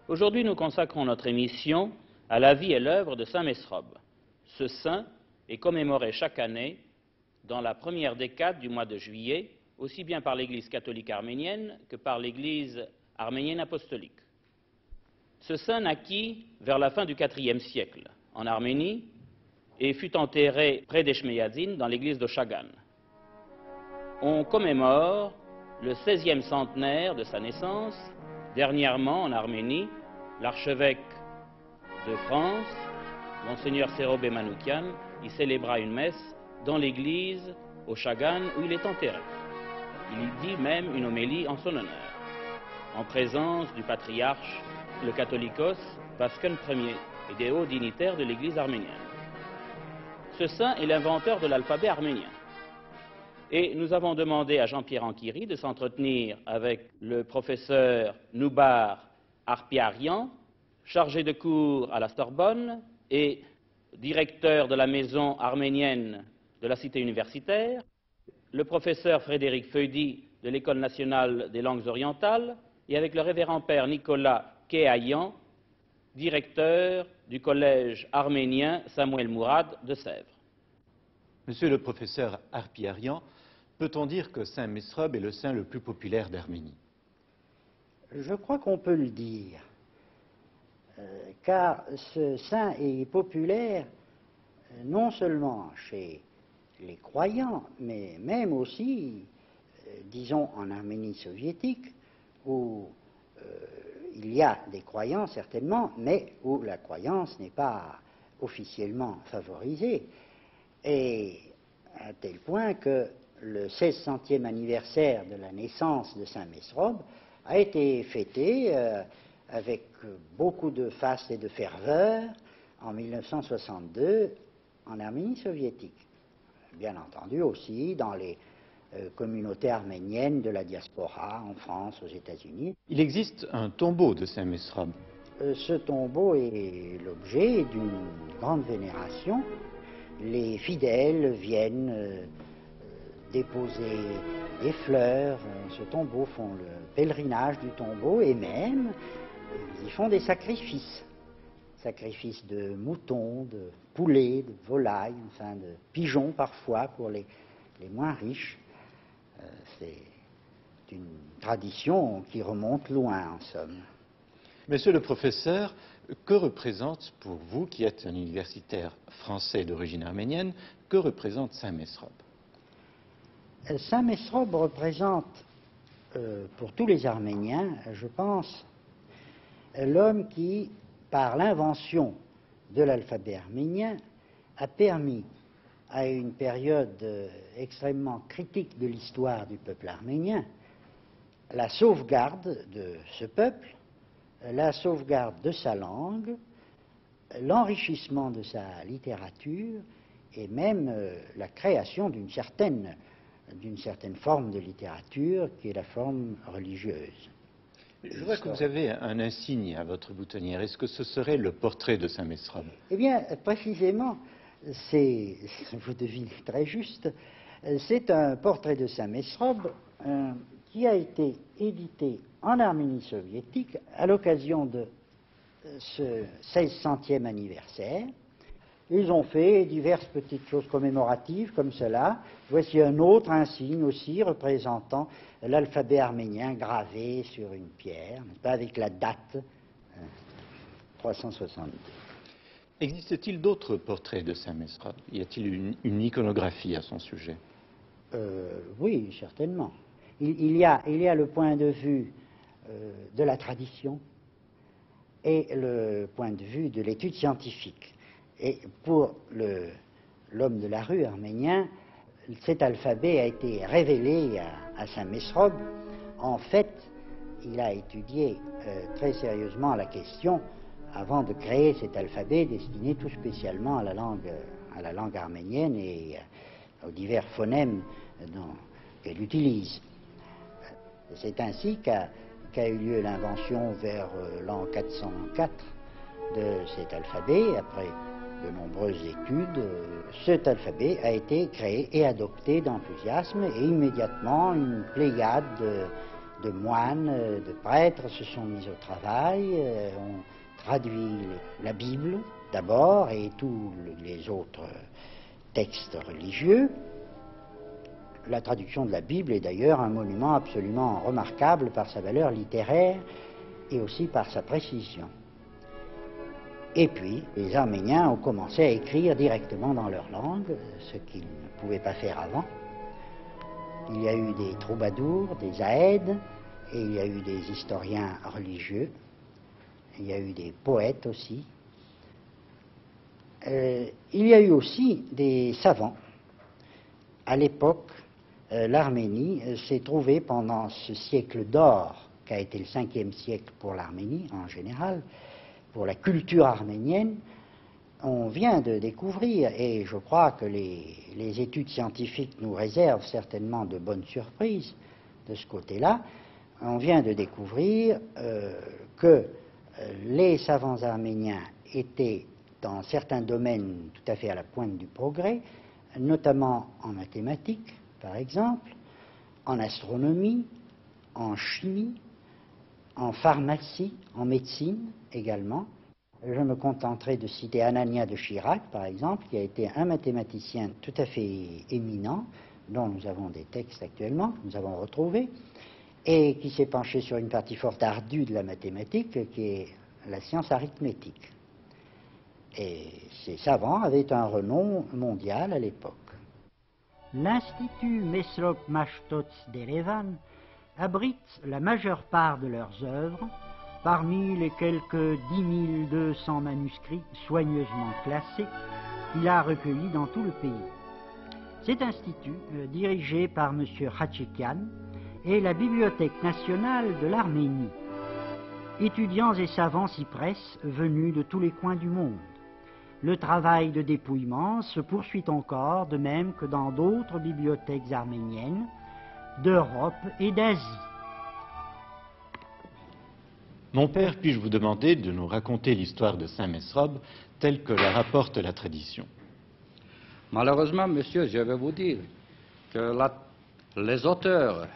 Aujourd'hui, nous consacrons notre émission à la vie et l'œuvre de saint Mesrob. Ce saint est commémoré chaque année dans la première décade du mois de juillet, aussi bien par l'Église catholique arménienne que par l'Église arménienne apostolique. Ce saint naquit vers la fin du IVe siècle en Arménie et fut enterré près d'Echmeyadzin dans l'église de Chagan. On commémore le 16e centenaire de sa naissance. Dernièrement, en Arménie, l'archevêque de France, Monseigneur Serobe Manoukian, y célébra une messe dans l'église au Chagan où il est enterré. Il y dit même une homélie en son honneur, en présence du patriarche, le catholicos Vasken Ier et des hauts dignitaires de l'église arménienne. Ce saint est l'inventeur de l'alphabet arménien. Et nous avons demandé à Jean-Pierre Anquiri de s'entretenir avec le professeur Noubar Arpiarian, chargé de cours à la Sorbonne et directeur de la maison arménienne de la cité universitaire, le professeur Frédéric Feudy de l'École nationale des langues orientales et avec le révérend père Nicolas Kehayan, directeur du collège arménien Samuel Mourad de Sèvres. Monsieur le professeur Arpiarian, peut-on dire que saint Mesrob est le saint le plus populaire d'Arménie? Je crois qu'on peut le dire, car ce saint est populaire non seulement chez les croyants, mais même aussi, disons, en Arménie soviétique, où il y a des croyants certainement, mais où la croyance n'est pas officiellement favorisée, et à tel point que le 1600e anniversaire de la naissance de saint Mesrob a été fêté avec beaucoup de faste et de ferveur en 1962 en Arménie soviétique. Bien entendu aussi dans les communautés arméniennes de la diaspora en France, aux États-Unis. Il existe un tombeau de saint Mesrob. Ce tombeau est l'objet d'une grande vénération. Les fidèles viennent déposer des fleurs, ce tombeau, font le pèlerinage du tombeau et même ils font des sacrifices. Sacrifices de moutons, de poulets, de volailles, enfin de pigeons parfois pour les moins riches. C'est une tradition qui remonte loin en somme. Monsieur le professeur, que représente pour vous, qui êtes un universitaire français d'origine arménienne, que représente saint Mesrob? Saint Mesrob représente, pour tous les Arméniens, je pense, l'homme qui, par l'invention de l'alphabet arménien, a permis, à une période extrêmement critique de l'histoire du peuple arménien, la sauvegarde de ce peuple, la sauvegarde de sa langue, l'enrichissement de sa littérature et même la création d'une certaine forme de littérature qui est la forme religieuse. Je vois que vous avez un insigne à votre boutonnière. Est-ce que ce serait le portrait de saint Mesrob? Eh bien, précisément, vous devinez très juste, c'est un portrait de saint Mesrob qui a été édité en Arménie soviétique à l'occasion de ce 1600e anniversaire. Ils ont fait diverses petites choses commémoratives comme cela. Voici un autre insigne aussi représentant l'alphabet arménien gravé sur une pierre, avec la date 362. Existe-t-il d'autres portraits de saint Mesrob? Y a-t-il une iconographie à son sujet? Oui, certainement. Il y a le point de vue de la tradition et le point de vue de l'étude scientifique. Et pour l'homme de la rue arménien, cet alphabet a été révélé à saint Mesrob. En fait, il a étudié très sérieusement la question avant de créer cet alphabet destiné tout spécialement à la langue arménienne et aux divers phonèmes qu'elle utilise. C'est ainsi qu'a eu lieu l'invention vers l'an 404 de cet alphabet. Après de nombreuses études, cet alphabet a été créé et adopté d'enthousiasme, et immédiatement une pléiade de moines, de prêtres se sont mis au travail, ont traduit la Bible d'abord et tous les autres textes religieux. La traduction de la Bible est d'ailleurs un monument absolument remarquable par sa valeur littéraire et aussi par sa précision. Et puis, les Arméniens ont commencé à écrire directement dans leur langue, ce qu'ils ne pouvaient pas faire avant. Il y a eu des troubadours, des aèdes, et il y a eu des historiens religieux, il y a eu des poètes aussi. Il y a eu aussi des savants. À l'époque, l'Arménie s'est trouvée pendant ce siècle d'or, qui a été le 5e siècle pour l'Arménie en général, pour la culture arménienne. On vient de découvrir, et je crois que les études scientifiques nous réservent certainement de bonnes surprises de ce côté-là, on vient de découvrir que les savants arméniens étaient dans certains domaines tout à fait à la pointe du progrès, notamment en mathématiques, par exemple, en astronomie, en chimie, en pharmacie, en médecine également. Je me contenterai de citer Anania de Chirac, par exemple, qui a été un mathématicien tout à fait éminent, dont nous avons des textes actuellement, nous avons retrouvé, et qui s'est penché sur une partie fort ardue de la mathématique, qui est la science arithmétique. Et ces savants avaient un renom mondial à l'époque. L'Institut Mesrop Mashtots d'Erevan abrite la majeure part de leurs œuvres, parmi les quelques 10 200 manuscrits soigneusement classés qu'il a recueillis dans tout le pays. Cet institut, dirigé par M. Khachikian, est la Bibliothèque nationale de l'Arménie. Étudiants et savants s'y pressent, venus de tous les coins du monde. Le travail de dépouillement se poursuit encore, de même que dans d'autres bibliothèques arméniennes d'Europe et d'Asie. Mon père, puis-je vous demander de nous raconter l'histoire de Saint Mesrob telle que la rapporte la tradition? Malheureusement, monsieur, je vais vous dire que les auteurs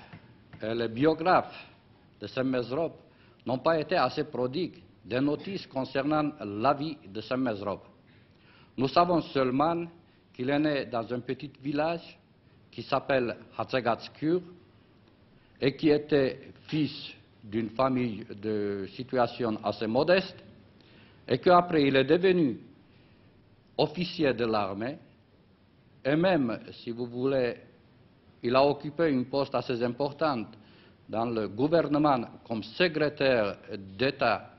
et les biographes de Saint Mesrob n'ont pas été assez prodigues des notices concernant la vie de Saint Mesrob. Nous savons seulement qu'il est né dans un petit village qui s'appelle Hatzegatskur et qui était fils d'une famille de situation assez modeste, et qu'après il est devenu officier de l'armée, et même, si vous voulez, il a occupé une poste assez importante dans le gouvernement comme secrétaire d'État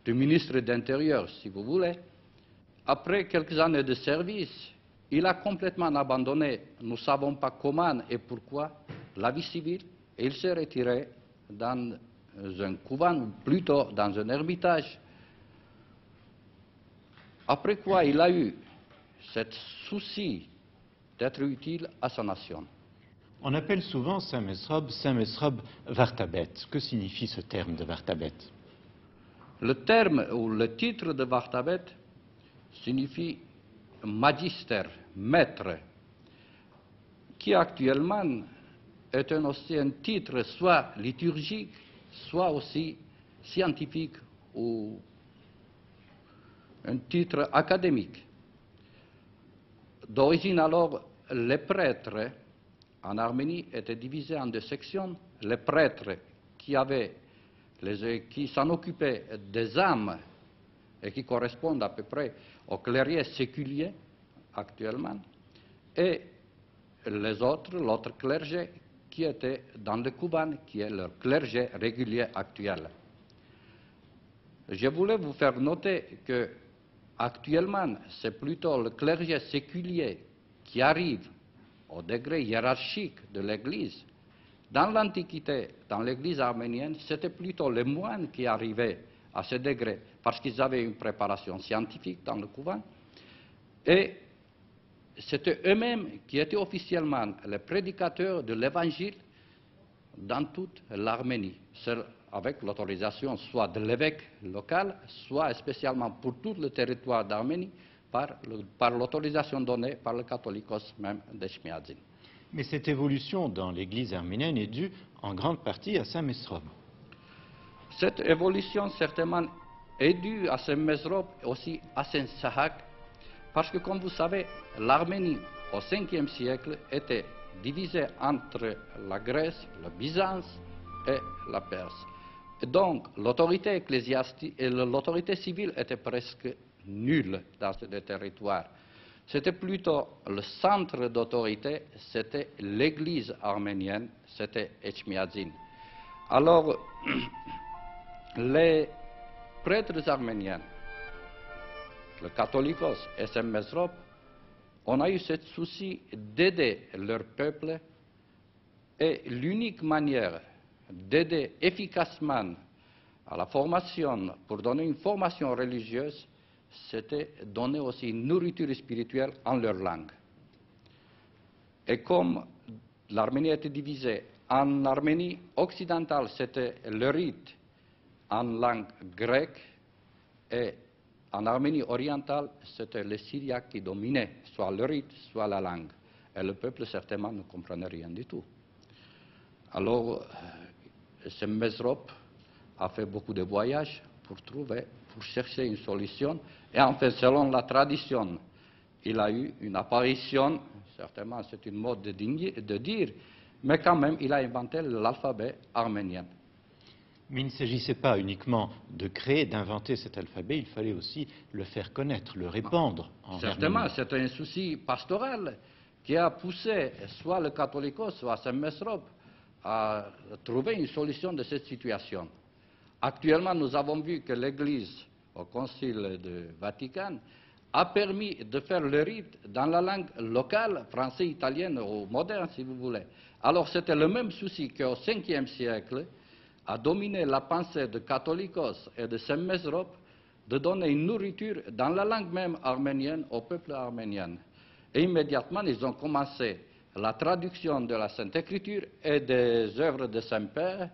du ministre de l'Intérieur, si vous voulez. Après quelques années de service, il a complètement abandonné, nous ne savons pas comment et pourquoi, la vie civile, et il s'est retiré dans un couvent, ou plutôt dans un ermitage. Après quoi, il a eu ce souci d'être utile à sa nation. On appelle souvent Saint Mesrob Vartabet. Que signifie ce terme de Vartabet? Le terme ou le titre de Vartabet signifie magister, maître, qui actuellement est aussi un titre soit liturgique, soit aussi scientifique ou un titre académique. D'origine alors, les prêtres en Arménie étaient divisés en deux sections. Les prêtres qui s'en occupaient des âmes et qui correspondent à peu près aux clergés séculiers actuellement, et les autres, l'autre clergé qui était dans le Kouban, qui est leur clergé régulier actuel. Je voulais vous faire noter que actuellement, c'est plutôt le clergé séculier qui arrive au degré hiérarchique de l'Église. Dans l'Antiquité, dans l'Église arménienne, c'était plutôt les moines qui arrivaient à ce degré, parce qu'ils avaient une préparation scientifique dans le couvent. Et c'était eux-mêmes qui étaient officiellement les prédicateurs de l'évangile dans toute l'Arménie, avec l'autorisation soit de l'évêque local, soit spécialement pour tout le territoire d'Arménie, par l'autorisation donnée par le catholicos même d'Echmiadzin. Mais cette évolution dans l'Église arménienne est due en grande partie à Saint Mesrob. Cette évolution certainement est due à Saint Mesrob et aussi à Saint Sahak, parce que comme vous savez, l'Arménie au 5e siècle était divisée entre la Grèce, le Byzance et la Perse. Et donc l'autorité ecclésiastique et l'autorité civile étaient presque nulles dans ce territoire. C'était plutôt le centre d'autorité, c'était l'église arménienne, c'était Echmiadzin. Alors, les prêtres arméniens, le catholicos et Saint Mesrob, on a eu ce souci d'aider leur peuple, et l'unique manière d'aider efficacement à la formation, pour donner une formation religieuse, c'était donner aussi une nourriture spirituelle en leur langue. Et comme l'Arménie était divisée, en Arménie occidentale, c'était le rite en langue grecque, et en Arménie orientale, c'était le syriaque qui dominait, soit le rite, soit la langue. Et le peuple, certainement, ne comprenait rien du tout. Alors, ce Mesrob a fait beaucoup de voyages pour chercher une solution. Et en fait, selon la tradition, il a eu une apparition, certainement c'est une mode de dire, mais quand même, il a inventé l'alphabet arménien. Mais il ne s'agissait pas uniquement de créer, d'inventer cet alphabet, il fallait aussi le faire connaître, le répandre en Certainement, Arménie. c'est un souci pastoral qui a poussé soit le catholicos, soit Saint Mesrob à trouver une solution de cette situation. Actuellement, nous avons vu que l'Église, au Concile de Vatican, a permis de faire le rite dans la langue locale, français, italienne ou moderne, si vous voulez. Alors, c'était le même souci qu'au 5e siècle a dominé la pensée de catholicos et de Saint Mesrob de donner une nourriture dans la langue même arménienne au peuple arménien. Et immédiatement, ils ont commencé la traduction de la Sainte Écriture et des œuvres de Saint-Père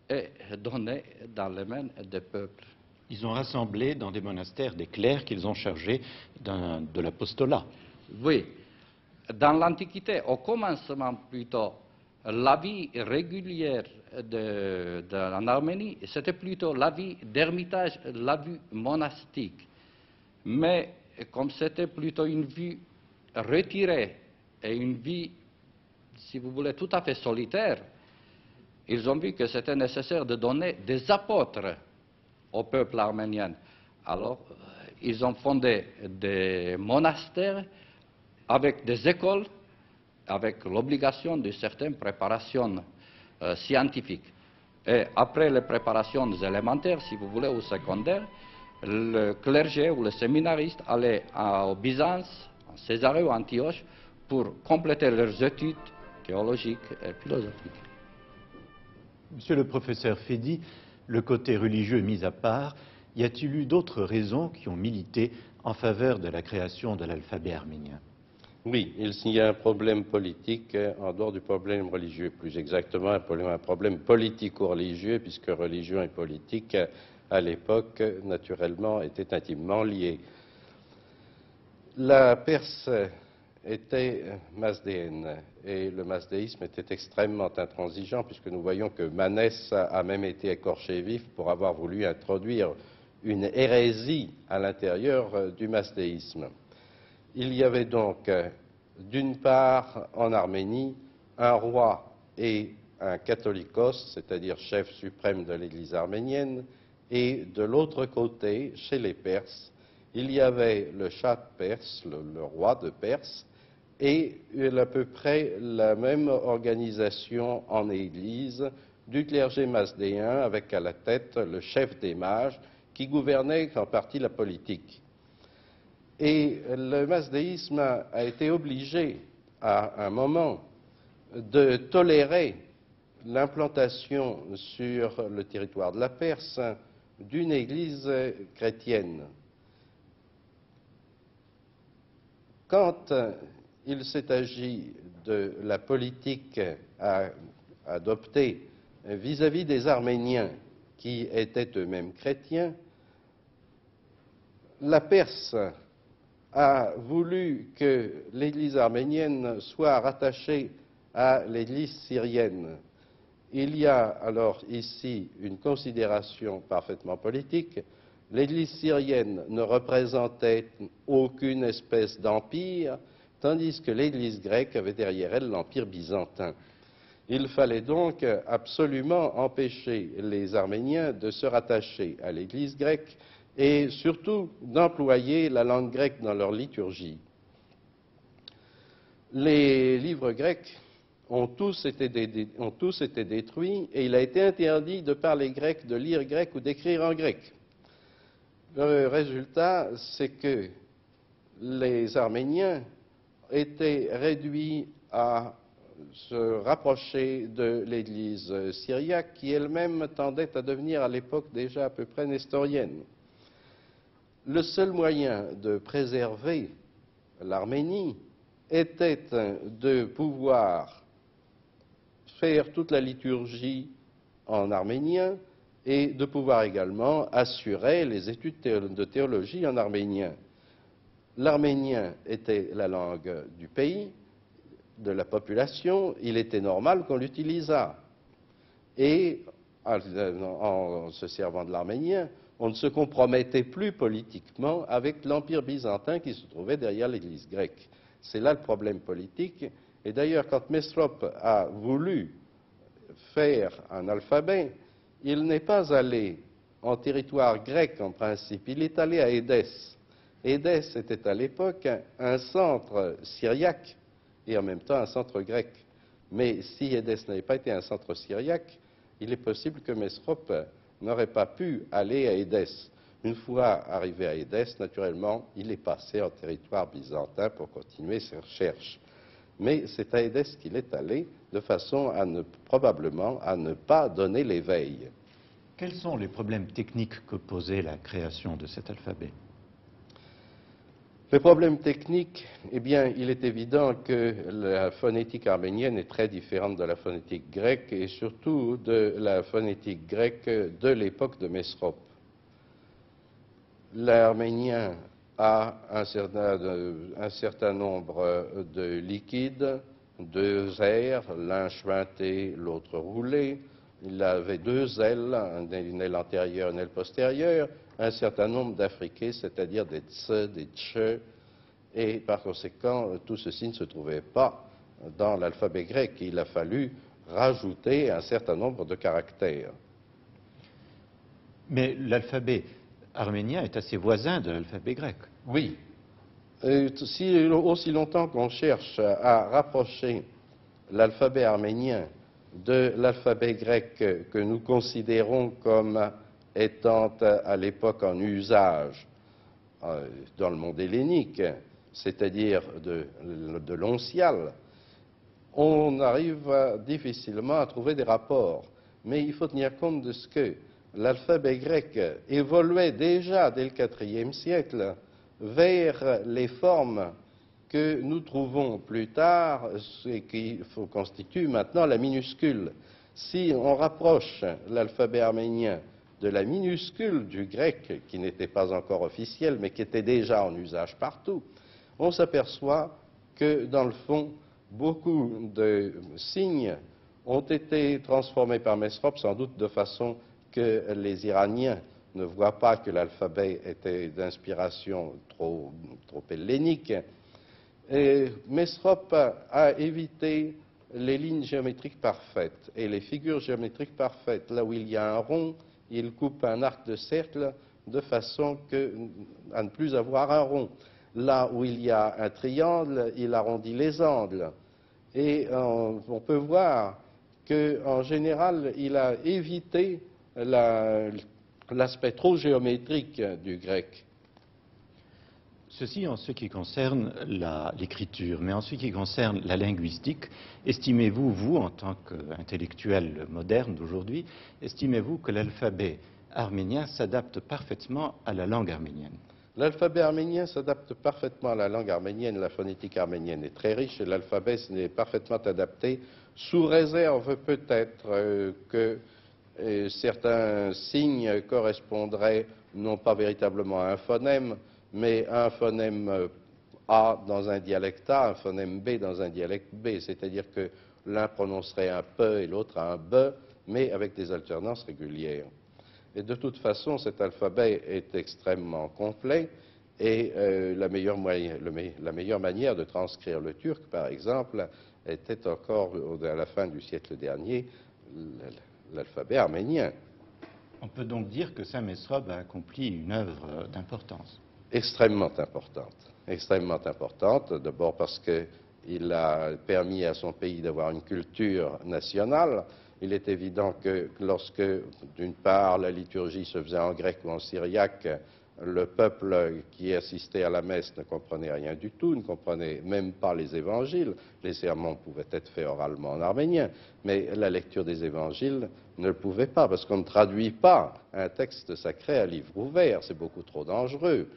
et donné dans les mains des peuples. Ils ont rassemblé dans des monastères des clercs qu'ils ont chargés de l'apostolat. Oui. Dans l'Antiquité, au commencement plutôt, la vie régulière en Arménie, c'était plutôt la vie d'ermitage, la vie monastique. Mais comme c'était plutôt une vie retirée et une vie, si vous voulez, tout à fait solitaire, ils ont vu que c'était nécessaire de donner des apôtres au peuple arménien. Alors, ils ont fondé des monastères avec des écoles, avec l'obligation de certaines préparations scientifiques. Et après les préparations élémentaires, si vous voulez, ou secondaires, le clergé ou le séminariste allait au Byzance, en Césarée ou Antioche, pour compléter leurs études théologiques et philosophiques. Monsieur le professeur Fedi, le côté religieux mis à part, y a-t-il eu d'autres raisons qui ont milité en faveur de la création de l'alphabet arménien? Oui, il y a un problème politique en dehors du problème religieux, plus exactement un problème politico-religieux, puisque religion et politique, à l'époque, naturellement, étaient intimement liés. La Perse était mazdéenne, et le mazdéisme était extrêmement intransigeant, puisque nous voyons que Manès a même été écorché vif pour avoir voulu introduire une hérésie à l'intérieur du mazdéisme. Il y avait donc, d'une part, en Arménie, un roi et un catholicos, c'est-à-dire chef suprême de l'Église arménienne, et de l'autre côté, chez les Perses, il y avait le Shah perse, le roi de Perse, et à peu près la même organisation en Église du clergé mazdéen, avec à la tête le chef des mages, qui gouvernait en partie la politique. Et le mazdéisme a été obligé, à un moment, de tolérer l'implantation sur le territoire de la Perse d'une église chrétienne. Quand il s'est agi de la politique à adopter vis-à-vis des Arméniens qui étaient eux-mêmes chrétiens. La Perse a voulu que l'Église arménienne soit rattachée à l'Église syrienne. Il y a alors ici une considération parfaitement politique. L'Église syrienne ne représentait aucune espèce d'empire, tandis que l'Église grecque avait derrière elle l'Empire byzantin. Il fallait donc absolument empêcher les Arméniens de se rattacher à l'Église grecque et surtout d'employer la langue grecque dans leur liturgie. Les livres grecs ont tous été détruits et il a été interdit de parler grec, de lire grec ou d'écrire en grec. Le résultat, c'est que les Arméniens étaient réduits à se rapprocher de l'Église syriaque qui elle-même tendait à devenir à l'époque déjà à peu près nestorienne. Le seul moyen de préserver l'Arménie était de pouvoir faire toute la liturgie en arménien et de pouvoir également assurer les études de théologie en arménien. L'arménien était la langue du pays, de la population, il était normal qu'on l'utilisât. Et en se servant de l'arménien, on ne se compromettait plus politiquement avec l'Empire byzantin qui se trouvait derrière l'Église grecque. C'est là le problème politique. Et d'ailleurs, quand Mesrop a voulu faire un alphabet, il n'est pas allé en territoire grec en principe, il est allé à Édesse. Édesse était à l'époque un centre syriaque et en même temps un centre grec. Mais si Édesse n'avait pas été un centre syriaque, il est possible que Mesrop n'aurait pas pu aller à Édesse. Une fois arrivé à Édesse, naturellement, il est passé en territoire byzantin pour continuer ses recherches. Mais c'est à Édesse qu'il est allé, de façon probablement à ne pas donner l'éveil. Quels sont les problèmes techniques que posait la création de cet alphabet? Les problèmes techniques, eh bien, il est évident que la phonétique arménienne est très différente de la phonétique grecque et surtout de la phonétique grecque de l'époque de Mesrop. L'arménien a un certain nombre de liquides, deux airs, l'un chuinté, l'autre roulé. Il avait deux ailes, une aile antérieure, une aile postérieure, un certain nombre d'affriqués, c'est-à-dire des tse, des tche, et par conséquent, tout ceci ne se trouvait pas dans l'alphabet grec. Il a fallu rajouter un certain nombre de caractères. Mais l'alphabet arménien est assez voisin de l'alphabet grec. Oui. Aussi longtemps qu'on cherche à rapprocher l'alphabet arménien de l'alphabet grec que nous considérons comme étant à l'époque en usage dans le monde hellénique, c'est-à-dire de l'oncial, on arrive difficilement à trouver des rapports. Mais il faut tenir compte de ce que l'alphabet grec évoluait déjà dès le IVe siècle vers les formes que nous trouvons plus tard et qui constituent maintenant la minuscule. Si on rapproche l'alphabet arménien de la minuscule du grec, qui n'était pas encore officielle, mais qui était déjà en usage partout, on s'aperçoit que, dans le fond, beaucoup de signes ont été transformés par Mesrop, sans doute de façon que les Iraniens ne voient pas que l'alphabet était d'inspiration trop hellénique. Et Mesrop a évité les lignes géométriques parfaites et les figures géométriques parfaites. Là où il y a un rond, il coupe un arc de cercle de façon à ne plus avoir un rond. Là où il y a un triangle, il arrondit les angles. Et on peut voir qu'en général, il a évité l'aspect trop géométrique du grec. Ceci en ce qui concerne l'écriture, mais en ce qui concerne la linguistique, estimez-vous, vous, en tant qu'intellectuel moderne d'aujourd'hui, estimez-vous que l'alphabet arménien s'adapte parfaitement à la langue arménienne? L'alphabet arménien s'adapte parfaitement à la langue arménienne. La phonétique arménienne est très riche et l'alphabet est parfaitement adapté, sous réserve peut-être que certains signes correspondraient non pas véritablement à un phonème, mais à un phonème A dans un dialecte A, un phonème B dans un dialecte B, c'est-à-dire que l'un prononcerait un P et l'autre un B, mais avec des alternances régulières. Et de toute façon, cet alphabet est extrêmement complet et la meilleure manière de transcrire le turc, par exemple, était encore à la fin du siècle dernier l'alphabet arménien. On peut donc dire que Saint Mesrob a accompli une œuvre d'importance. Extrêmement importante. Extrêmement importante, d'abord parce qu'il a permis à son pays d'avoir une culture nationale. Il est évident que lorsque, d'une part, la liturgie se faisait en grec ou en syriaque, le peuple qui assistait à la messe ne comprenait rien du tout, ne comprenait même pas les évangiles. Les sermons pouvaient être faits oralement en arménien, mais la lecture des évangiles ne le pouvait pas, parce qu'on ne traduit pas un texte sacré à livre ouvert, c'est beaucoup trop dangereux.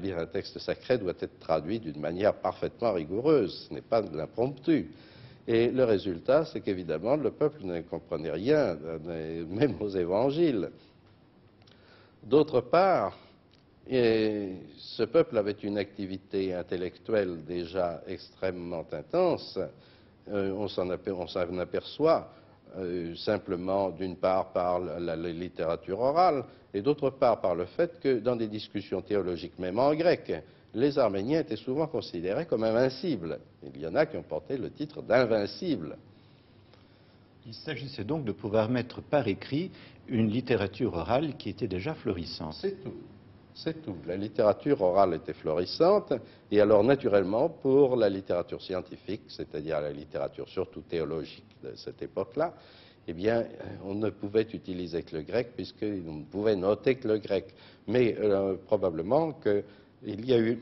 Lire un texte sacré doit être traduit d'une manière parfaitement rigoureuse, ce n'est pas de l'impromptu. Et le résultat, c'est qu'évidemment, le peuple ne comprenait rien, même aux évangiles. D'autre part, ce peuple avait une activité intellectuelle déjà extrêmement intense. On s'en aperçoit simplement, d'une part, par la littérature orale, et d'autre part, par le fait que dans des discussions théologiques, même en grec, les Arméniens étaient souvent considérés comme invincibles. Il y en a qui ont porté le titre d'invincibles. Il s'agissait donc de pouvoir mettre par écrit une littérature orale qui était déjà florissante. C'est tout. C'est tout. La littérature orale était florissante, et alors naturellement, pour la littérature scientifique, c'est-à-dire la littérature surtout théologique de cette époque-là, eh bien, on ne pouvait utiliser que le grec, puisqu'on ne pouvait noter que le grec. Mais probablement qu'il y a eu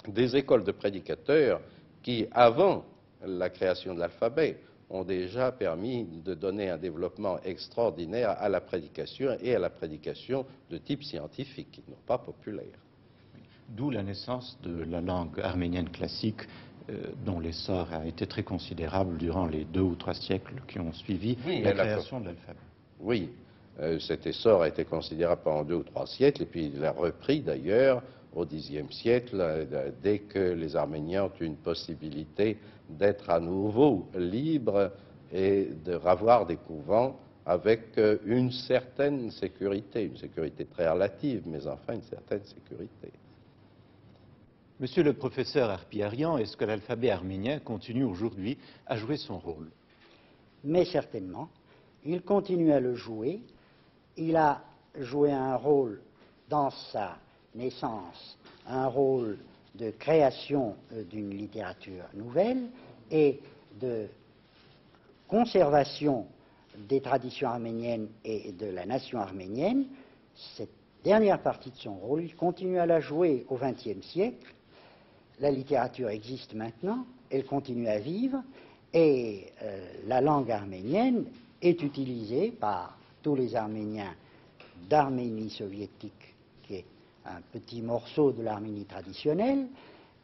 des écoles de prédicateurs qui, avant la création de l'alphabet, ont déjà permis de donner un développement extraordinaire à la prédication, et à la prédication de type scientifique, non pas populaire. D'où la naissance de la langue arménienne classique, dont l'essor a été très considérable durant les 2 ou 3 siècles qui ont suivi la création de l'alphabet. Oui, cet essor a été considérable pendant 2 ou 3 siècles, et puis il a repris d'ailleurs au Xe siècle, dès que les Arméniens ont eu une possibilité d'être à nouveau libres et de ravoir des couvents avec une certaine sécurité très relative, mais enfin une certaine sécurité. Monsieur le professeur Arpiarian, est-ce que l'alphabet arménien continue aujourd'hui à jouer son rôle? Mais certainement, il continue à le jouer. Il a joué un rôle dans sa naissance, un rôle de création d'une littérature nouvelle et de conservation des traditions arméniennes et de la nation arménienne. Cette dernière partie de son rôle, il continue à la jouer au XXe siècle. La littérature existe maintenant, elle continue à vivre, et la langue arménienne est utilisée par tous les Arméniens d'Arménie soviétique, qui est un petit morceau de l'Arménie traditionnelle,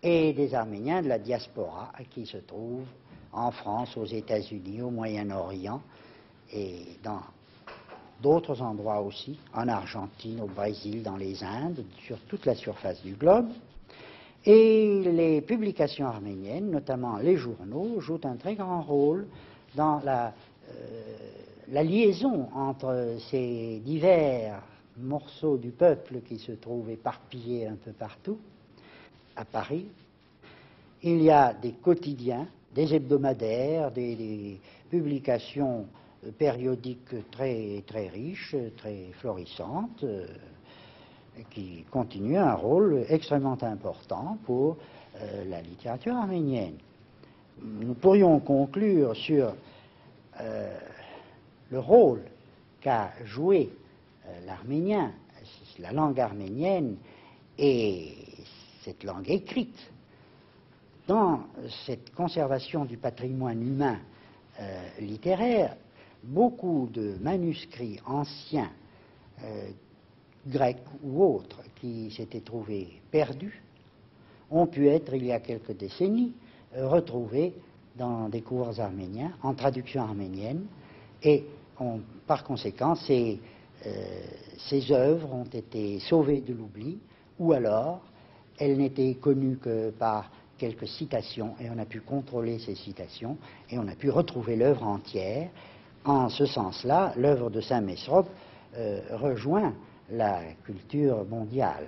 et des Arméniens de la diaspora qui se trouvent en France, aux États-Unis, au Moyen-Orient et dans d'autres endroits aussi, en Argentine, au Brésil, dans les Indes, sur toute la surface du globe. Et les publications arméniennes, notamment les journaux, jouent un très grand rôle dans la liaison entre ces divers morceaux du peuple qui se trouvent éparpillés un peu partout. À Paris, il y a des quotidiens, des hebdomadaires, des publications périodiques très, très riches, très florissantes, qui continuent un rôle extrêmement important pour la littérature arménienne. Nous pourrions conclure sur le rôle qu'a joué l'arménien, la langue arménienne et cette langue écrite dans cette conservation du patrimoine humain littéraire. Beaucoup de manuscrits anciens grecs ou autres qui s'étaient trouvés perdus ont pu être, il y a quelques décennies, retrouvés dans des cours arméniens, en traduction arménienne, et par conséquent, ces œuvres ont été sauvées de l'oubli, ou alors elles n'étaient connues que par quelques citations, et on a pu contrôler ces citations, et on a pu retrouver l'œuvre entière. En ce sens-là, l'œuvre de Saint Mesrop rejoint la culture mondiale.